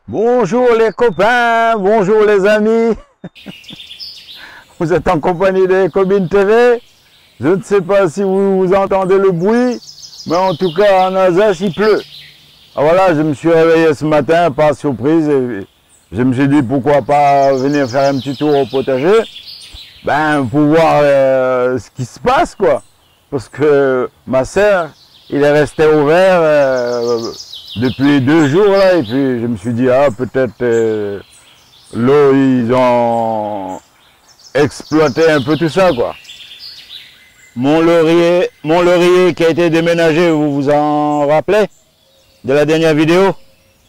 Bonjour les copains, bonjour les amis. Vous êtes en compagnie de Ecobin TV. Je ne sais pas si vous entendez le bruit, mais en tout cas en Alsace il pleut. Alors voilà, je me suis réveillé ce matin par surprise et je me suis dit pourquoi pas venir faire un petit tour au potager, pour voir ce qui se passe quoi. Parce que ma sœur, il est resté ouvert depuis 2 jours là, et puis je me suis dit peut-être l'eau, ils ont exploité un peu tout ça quoi. Mon laurier qui a été déménagé, vous vous en rappelez de la dernière vidéo?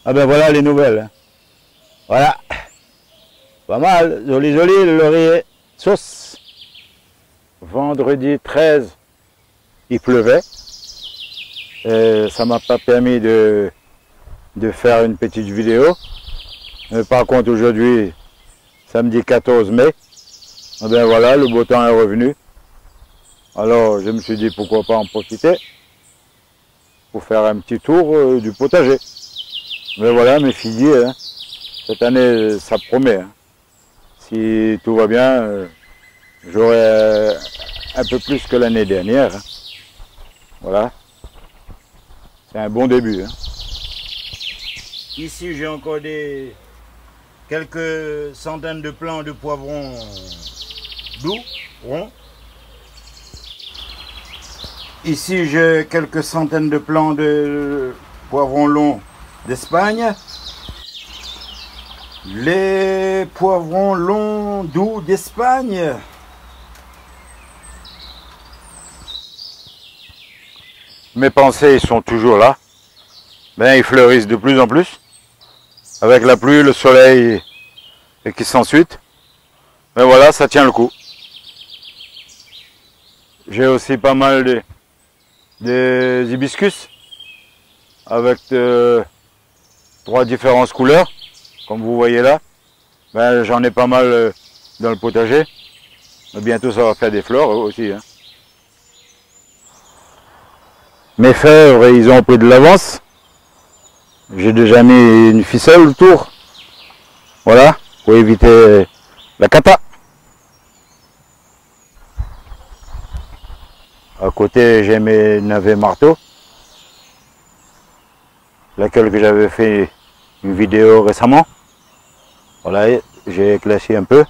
Ah ben voilà les nouvelles. Hein. Voilà. Pas mal, joli le laurier. Sauce. Vendredi 13, il pleuvait. Et ça m'a pas permis de faire une petite vidéo. Mais par contre aujourd'hui, samedi 14 mai, eh ben voilà, le beau temps est revenu. Alors je me suis dit pourquoi pas en profiter pour faire un petit tour du potager. Mais voilà mes figuiers, hein, cette année ça promet. Hein. Si tout va bien, j'aurai un peu plus que l'année dernière. Hein. Voilà. C'est un bon début. Hein. Ici, j'ai encore quelques centaines de plants de poivrons doux, ronds. Ici, j'ai quelques centaines de plants de poivrons longs d'Espagne. Les poivrons longs doux d'Espagne. Mes pensées sont toujours là. Ils fleurissent de plus en plus. Avec la pluie, le soleil et qui s'ensuit. Mais voilà, ça tient le coup. J'ai aussi pas mal des hibiscus avec 3 différentes couleurs, comme vous voyez là. J'en ai pas mal dans le potager. Mais bientôt ça va faire des fleurs aussi. Hein. Mes fèvres, ils ont pris de l'avance. J'ai déjà mis une ficelle autour. Voilà, pour éviter la cata. À côté, j'ai mes navets marteaux. Laquelle que j'avais fait une vidéo récemment. Voilà, j'ai éclairci un peu.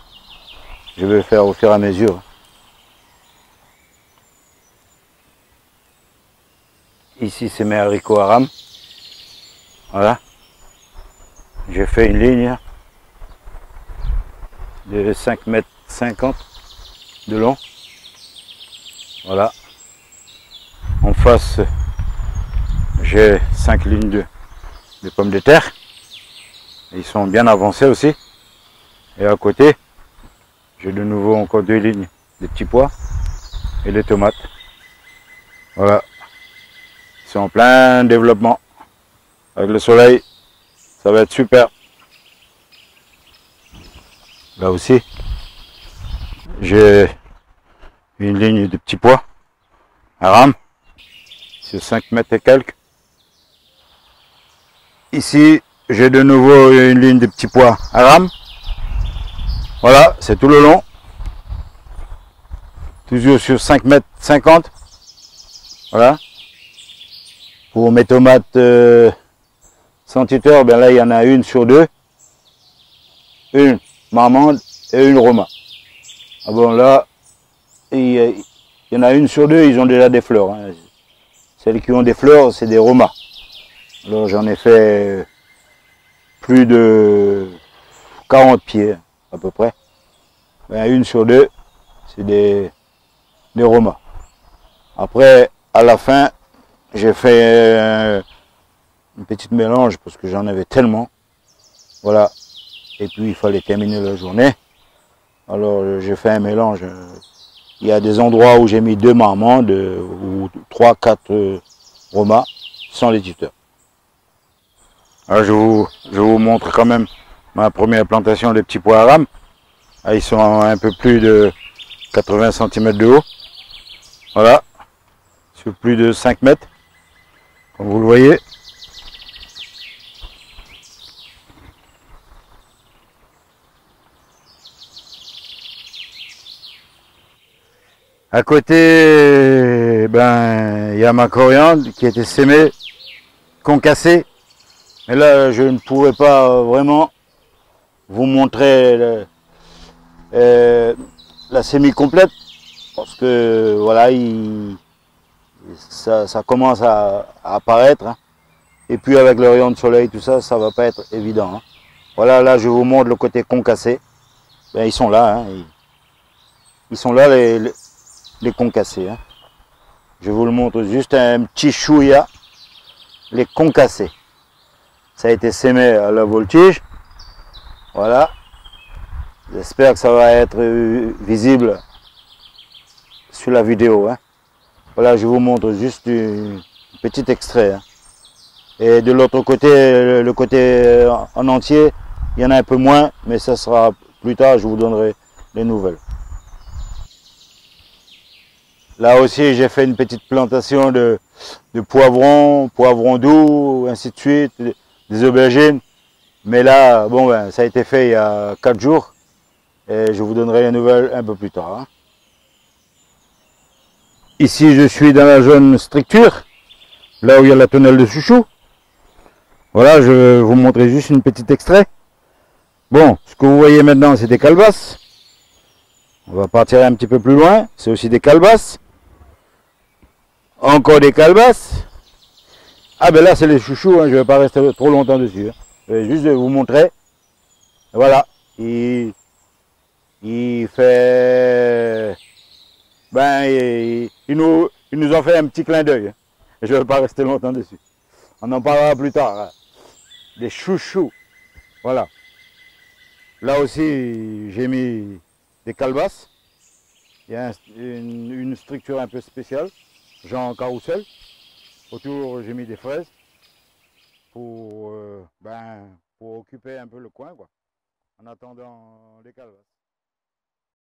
Je vais faire au fur et à mesure. Ici, c'est mes haricots à rame. Voilà. J'ai fait une ligne de 5,50 m de long. Voilà. En face, j'ai 5 lignes de pommes de terre. Ils sont bien avancés aussi. Et à côté, j'ai de nouveau encore 2 lignes de petits pois et des tomates. Voilà. Ils sont en plein développement. Avec le soleil, ça va être super. Là aussi, j'ai une ligne de petits pois à rame. C'est 5 mètres et quelques. Ici, j'ai de nouveau une ligne de petits pois à rame. Voilà, c'est tout le long. Toujours sur 5,50 m. Voilà. Pour mes tomates sentiteur, là il y en a une sur 2. Une marmande et une roma. Ah bon là, il y en a une sur 2, ils ont déjà des fleurs. Hein. Celles qui ont des fleurs, c'est des romas. Alors j'en ai fait plus de 40 pieds à peu près. Une sur 2, c'est des romas. Après, à la fin, j'ai fait une petite mélange parce que j'en avais tellement. Voilà. Et puis il fallait terminer la journée. Alors j'ai fait un mélange. Il y a des endroits où j'ai mis 2 marmandes ou 3, 4 romas sans les tuteurs. Alors je vous montre quand même ma première plantation de petits pois à rame. Ils sont un peu plus de 80 cm de haut. Voilà. Sur plus de 5 mètres. Comme vous le voyez. À côté, ben, il y a ma coriandre qui a été sémée, concassée. Et là, je ne pourrais pas vraiment vous montrer la sémie complète parce que voilà, ça commence à apparaître. Hein. Et puis avec le rayon de soleil, tout ça, ça va pas être évident. Hein. Voilà, là, je vous montre le côté concassé. Ben, ils sont là, hein. Ils sont là les concassés. Hein. Je vous le montre juste un petit chouïa, les concassés. Ça a été sémé à la voltige. Voilà. J'espère que ça va être visible sur la vidéo. Hein. Voilà, je vous montre juste un petit extrait. Hein. Et de l'autre côté, le côté en entier, il y en a un peu moins, mais ça sera plus tard, je vous donnerai les nouvelles. Là aussi, j'ai fait une petite plantation de poivrons doux, ainsi de suite, des aubergines. Mais là, bon, ben, ça a été fait il y a 4 jours et je vous donnerai les nouvelles un peu plus tard. Hein. Ici, je suis dans la zone structure, là où il y a la tonnelle de chouchou. Voilà, je vais vous montrer juste une petite extrait. Bon, ce que vous voyez maintenant, c'est des calebasses. On va partir un petit peu plus loin, c'est aussi des calebasses. Encore des calebasses. Ah ben là c'est les chouchous, hein, je ne vais pas rester trop longtemps dessus. Hein. Je vais juste vous montrer. Voilà. Il fait... Ben, il nous en fait un petit clin d'œil. Hein. Je ne vais pas rester longtemps dessus. On en parlera plus tard. Hein. Des chouchous. Voilà. Là aussi j'ai mis des calebasses. Il y a une structure un peu spéciale, genre carrousel. Autour, j'ai mis des fraises pour occuper un peu le coin, quoi, en attendant les calebasses.